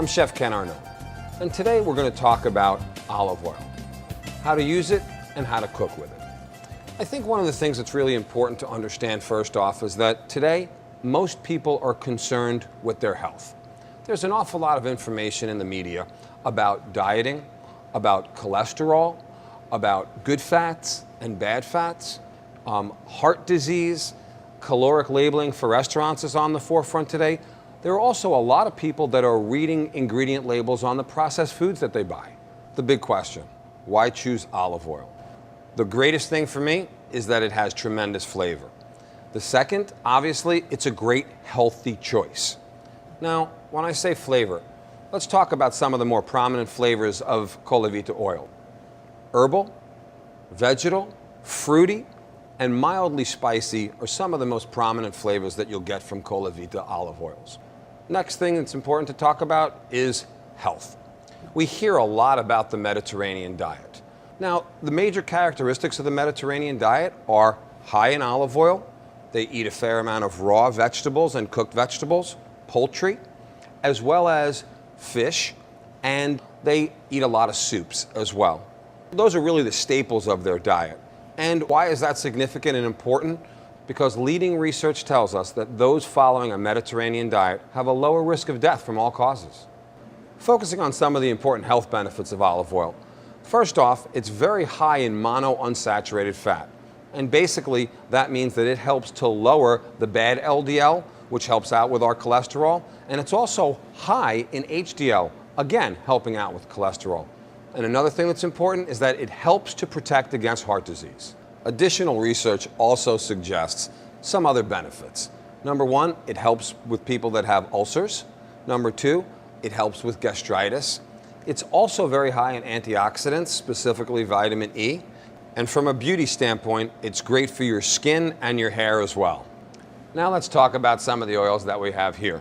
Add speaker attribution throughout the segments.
Speaker 1: I'm Chef Ken Arnone, and today we're going to talk about olive oil, how to use it and how to cook with it. I think one of the things that's really important to understand first off is that today most people are concerned with their health. There's an awful lot of information in the media about dieting, about cholesterol, about good fats and bad fats, heart disease, caloric labeling for restaurants is on the forefront today. There are also a lot of people that are reading ingredient labels on the processed foods that they buy. The big question, why choose olive oil? The greatest thing for me is that it has tremendous flavor. The second, obviously, it's a great healthy choice. Now, when I say flavor, let's talk about some of the more prominent flavors of Colavita oil. Herbal, vegetal, fruity, and mildly spicy are some of the most prominent flavors that you'll get from Colavita olive oils. Next thing that's important to talk about is health. We hear a lot about the Mediterranean diet. Now, the major characteristics of the Mediterranean diet are high in olive oil. They eat a fair amount of raw vegetables and cooked vegetables, poultry, as well as fish, and they eat a lot of soups as well. Those are really the staples of their diet. And why is that significant and important? Because leading research tells us that those following a Mediterranean diet have a lower risk of death from all causes. Focusing on some of the important health benefits of olive oil. First off, it's very high in monounsaturated fat. And basically, that means that it helps to lower the bad LDL, which helps out with our cholesterol. And it's also high in HDL, again, helping out with cholesterol. And another thing that's important is that it helps to protect against heart disease. Additional research also suggests some other benefits. Number one, it helps with people that have ulcers. Number two, it helps with gastritis. It's also very high in antioxidants, specifically vitamin E. And from a beauty standpoint, it's great for your skin and your hair as well. Now let's talk about some of the oils that we have here.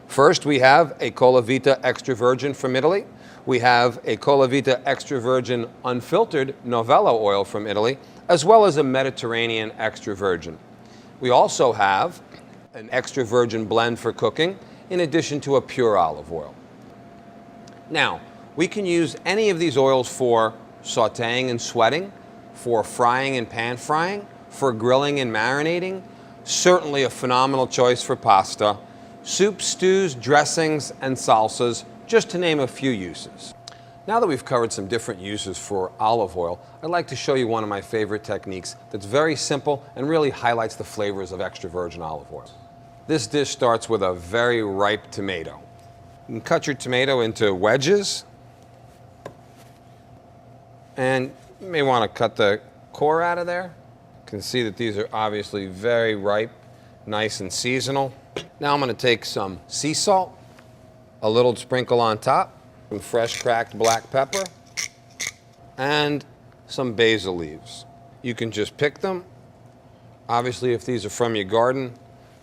Speaker 1: First, we have a Colavita extra virgin from Italy. We have a Colavita extra virgin unfiltered Novello oil from Italy, as well as a Mediterranean extra virgin. We also have an extra virgin blend for cooking, in addition to a pure olive oil. Now, we can use any of these oils for sauteing and sweating, for frying and pan frying, for grilling and marinating. Certainly a phenomenal choice for pasta, soups, stews, dressings, and salsas, just to name a few uses. Now that we've covered some different uses for olive oil, I'd like to show you one of my favorite techniques that's very simple and really highlights the flavors of extra virgin olive oil. This dish starts with a very ripe tomato. You can cut your tomato into wedges, and you may want to cut the core out of there. You can see that these are obviously very ripe, nice and seasonal. Now I'm going to take some sea salt, a little sprinkle on top, some fresh cracked black pepper, and some basil leaves. You can just pick them. Obviously, if these are from your garden,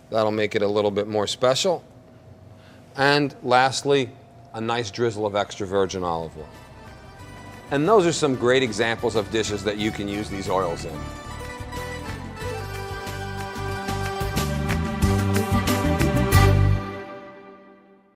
Speaker 1: that'll make it a little bit more special. And lastly, a nice drizzle of extra virgin olive oil. And those are some great examples of dishes that you can use these oils in.